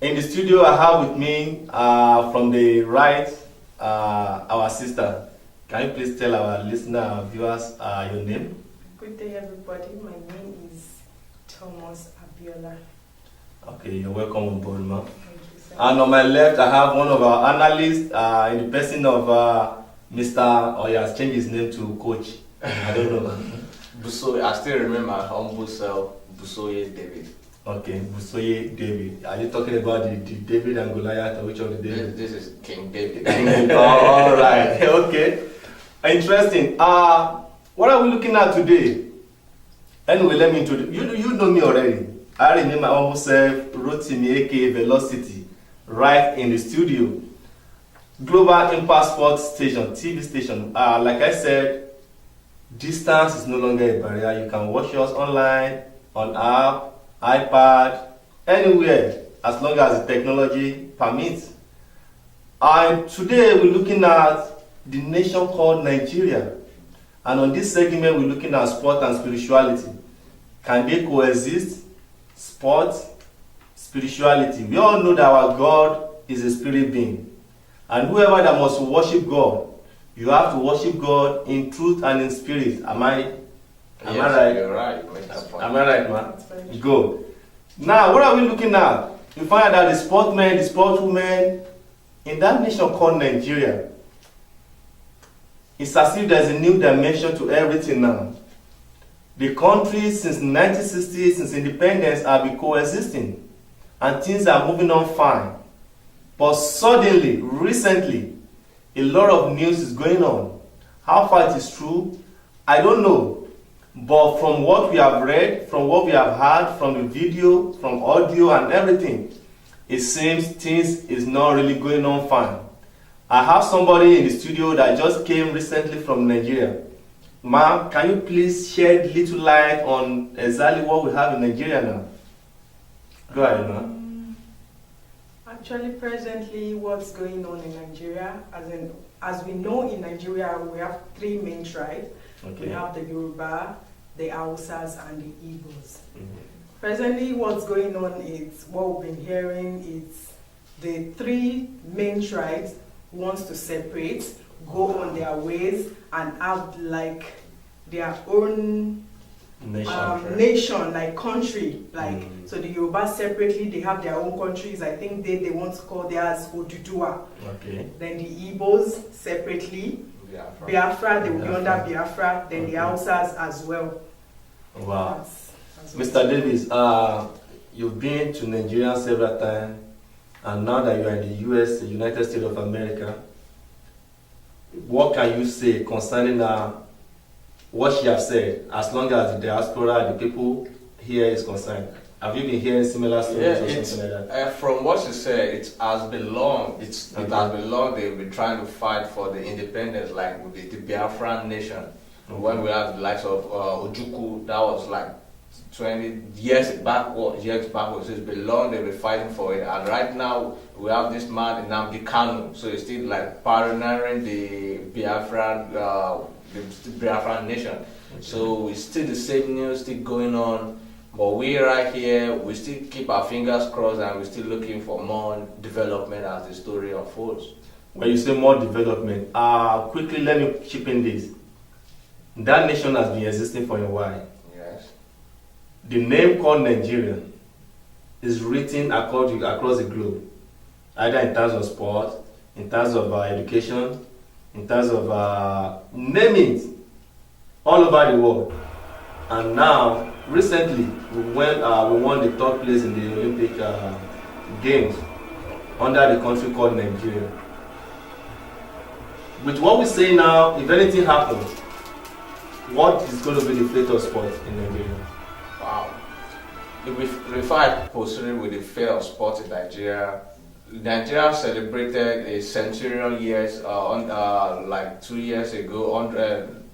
In the studio, I have with me from the right our sister. Can you please tell our listener, our viewers, your name? Good day, everybody. My name is Thomas Abiola. Okay, you're welcome on board, ma'am. Thank you, sir. And on my left, I have one of our analysts in the person of Mr. Or he has changed his name to Coach. I don't know. Busoye, I still remember my humble self, Busoye David. Okay, Busoye David. Are you talking about the David and Goliath, or which of the David? This is King David. Oh, all right. Okay. Interesting. What are we looking at today? Anyway, let me introduce you. know me already. I rename my humble self Rotimi aka Velocity, right in the studio. Global Impact Sports Station, TV station. Like I said, distance is no longer a barrier. You can watch us online, on app, iPad, anywhere, as long as the technology permits. And today we're looking at the nation called Nigeria. And on this segment, we're looking at sport and spirituality. Can they coexist? Sport, spirituality. We all know that our God is a spirit being. And whoever that must worship God, you have to worship God in truth and in spirit. Am I right? You're right. Am I right, man? Go. Now, what are we looking at? You find out that the sportmen, the sportswomen in that nation called Nigeria, it's as if there's a new dimension to everything now. The country since 1960, since independence, have been coexisting, and things are moving on fine. But suddenly, recently, a lot of news is going on. How far it is true, I don't know. But from what we have read, from what we have heard, from the video, from audio and everything, it seems things is not really going on fine. I have somebody in the studio that just came recently from Nigeria. Ma'am, can you please shed little light on exactly what we have in Nigeria now? Go ahead, ma'am. Actually, presently, what's going on in Nigeria, as we know in Nigeria, we have three main tribes. Okay. We have the Yoruba, the Hausas, and the Igbos. Mm-hmm. Presently, what's going on is what we've been hearing is the three main tribes wants to separate, go on their ways, and have like their own nation, like country, like so the Yoruba separately, they have their own countries. I think they want to call theirs Oduduwa. Okay. Then the Igbos separately, Biafra, they will be under Biafra. Then the Hausas as well. Wow. Mr. Davis, you've been to Nigeria several times, and now that you are in the US, the United States of America, what can you say concerning what she has said, as long as the diaspora, the people here is concerned? Have you been hearing similar stories or something like that? From what she said, it has been long. It has been long. They've been trying to fight for the independence, like with the Biafran nation. Okay. When we have the likes of Ojukwu, that was like 20 years backwards. So it's been long. They've been fighting for it, and right now we have this man in Nnamdi Kanu. So it's still like pioneering the Biafran nation. Okay. So it's still the same news still going on. But we right here, we still keep our fingers crossed, and we're still looking for more development as the story unfolds. When you say more development, quickly let me chip in this. That nation has been existing for a while. Yes. The name called Nigeria is written across the globe, either in terms of sport, in terms of education, in terms of name it, all over the world. And now, recently, we won the third place in the Olympic Games under the country called Nigeria. With what we say now, if anything happens, what is going to be the fate of sport in Nigeria? Wow. If I proceed with the fate of sport in Nigeria, Nigeria celebrated a centenarian years like 2 years ago,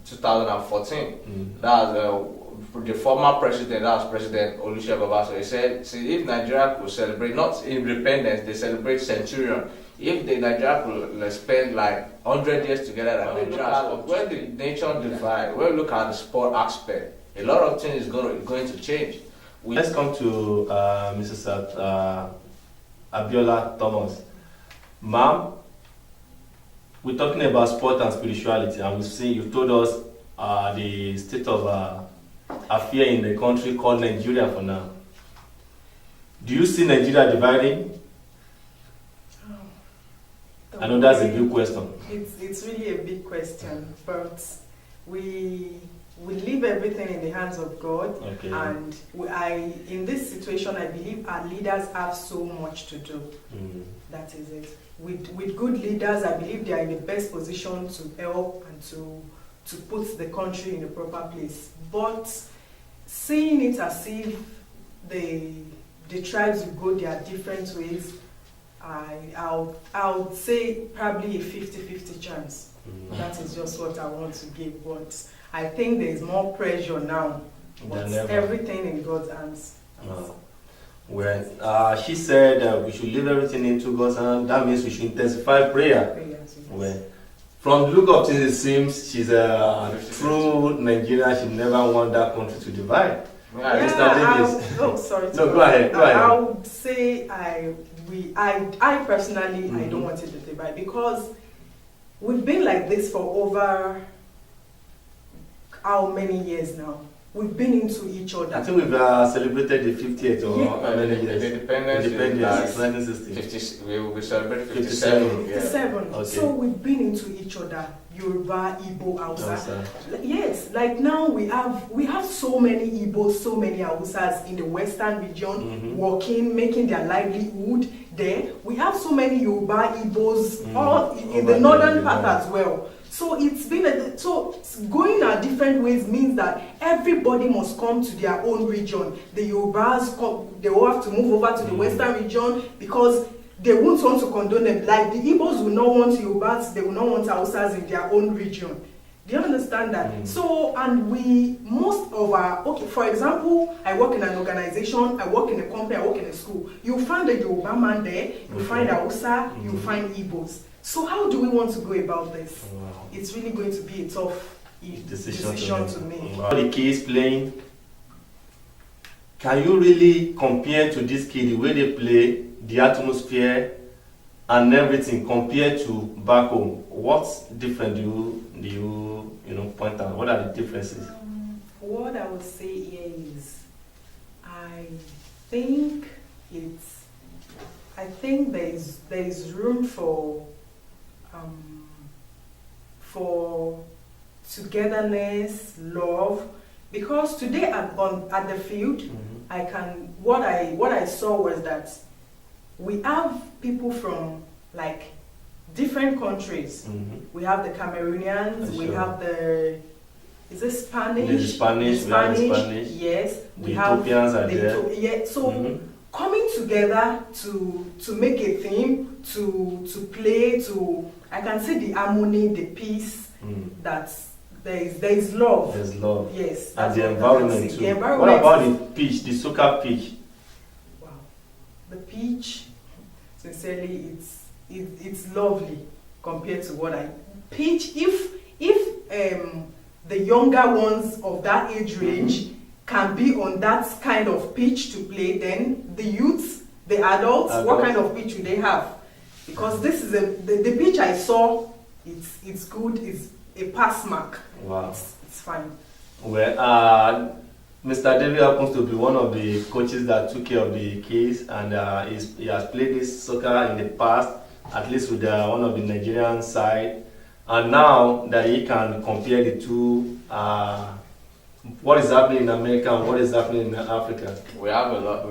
2014. That was the former president, that was President Olusegun Obasanjo. He said, see, if Nigeria could celebrate, not independence, they celebrate centenarian. If the Nigeria could spend like 100 years together, when the nation divide, when we look at the sport aspect, a lot of things is going to change. Let's come to Mrs. Abiola Thomas. Ma'am, we're talking about sport and spirituality, and you've told us the state of affair in the country called Nigeria for now. Do you see Nigeria dividing? I know that's a big question. It's really a big question, but we leave everything in the hands of God. Okay. And in this situation, I believe our leaders have so much to do. That is it. With good leaders, I believe they are in the best position to help and to put the country in the proper place. But seeing it as if the tribes will go their different ways, I would say probably a 50-50 chance. That is just what I want to give. But I think there is more pressure now. But everything in God's hands. Well, she said we should leave everything into God's hands. That means we should intensify prayer. Well, from the look of things, it seems she's a true Nigerian. She never want that country to divide. Sorry. No, go ahead. I would say I personally I don't want it to divide, because we've been like this for over how many years now? We've been into each other. I think we've celebrated the 50th or how many years? Independence, 1960. We will celebrate 57. 57. Okay. So we've been into each other. Yoruba, Igbo, Hausa. Yes, like now we have so many Igbos, so many Hausas in the western region, working, making their livelihood there. We have so many Yoruba, Igbos, all in the northern part as well. So it's been going our different ways means that everybody must come to their own region. The Yorubas, they will have to move over to the western region because they won't want to condone them. Like the Igbos will not want Yorubas, they will not want Hausas in their own region. Do you understand that? So, and for example, I work in an organization, I work in a company, I work in a school. You'll find a Yoruba man there, you'll find Hausa, you'll find Igbos. So how do we want to go about this? Wow. It's really going to be a tough decision to make. Wow. The kids playing, can you really compare to this kid, the way they play, the atmosphere and everything compared to back home? What's different do you point out? What are the differences? What I would say here is I think there is room for togetherness, love, because today at the field, what I saw was that we have people from like different countries. We have the Cameroonians, we have is it Spanish? The Spanish. Yes, the Ethiopians are there. Yeah, so coming together to make a theme, to play, I can see the harmony, the peace, that there is love. There's love. Yes. And the environment too. The environment. What about the pitch, the soccer pitch? Wow. The pitch, sincerely, it's lovely compared to what pitch. If the younger ones of that age range can be on that kind of pitch to play, then the youths, the adults, what kind of pitch would they have? Because this is the pitch I saw. It's good. It's a pass mark. Wow. It's fine. Well, Mr. David happens to be one of the coaches that took care of the kids, and he has played this soccer in the past, at least with one of the Nigerian side. And now that he can compare the two, what is happening in America and what is happening in Africa? We have a lot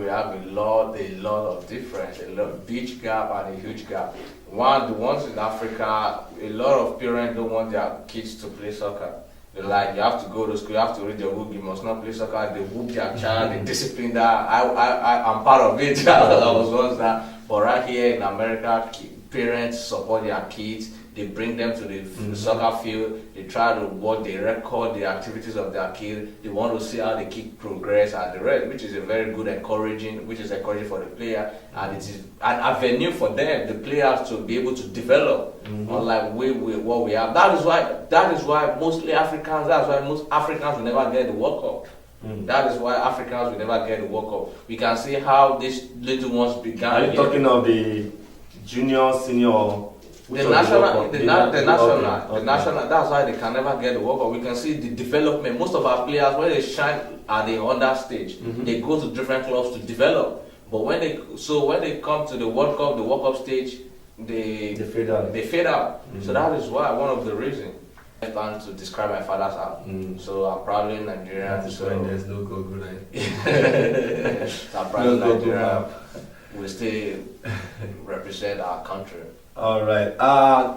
of difference, a lot big gap and a huge gap. The ones in Africa, a lot of parents don't want their kids to play soccer. They're like, you have to go to school, you have to read your book, you must not play soccer. They whoop their child, they discipline that. I'm part of it. I was once that. But right here in America, parents support their kids. They bring them to the soccer field. They try to they record the activities of their kid. They want to see how the kid progress and the rest, which is a very good encouraging for the player, and it is an avenue for them, the players, to be able to develop. Unlike what we have. That is why mostly Africans. That's why most Africans will never get the World Cup. That is why Africans will never get the World Cup. We can see how these little ones began. Are you talking of the junior, senior? The national. That's why they can never get the World Cup. We can see the development. Most of our players, when they shine at the under stage, they go to different clubs to develop. But when they come to the World Cup stage, they fade out. They fade out. So that is why one of the reasons. I plan to describe my father's house. So I'm probably Nigerian. So there's no Google, right? So I'm probably Nigerian. We still represent our country. All right.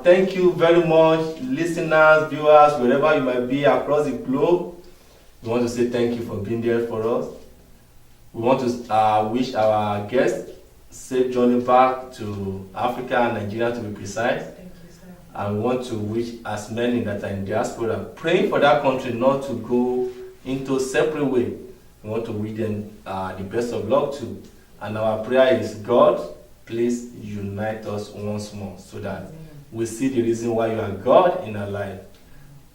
Thank you very much, listeners, viewers, wherever you might be across the globe. We want to say thank you for being there for us. We want to wish our guests safe journey back to Africa and Nigeria, to be precise. Thank you, sir. And we want to wish as many that are in diaspora, praying for that country not to go into a separate way. We want to wish them the best of luck too. And our prayer is, God, please unite us once more so that we see the reason why you are God in our life.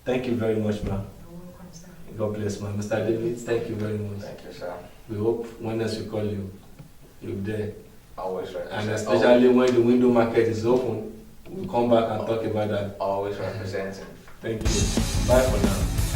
Thank you very much, ma'am. You're welcome, sir. God bless, ma'am. Mr. David, thank you very much. Thank you, sir. We hope when else we call you, you'll be there. Always represent. And especially when the window market is open, we'll come back and talk about that. Always representing. Thank you. Bye for now.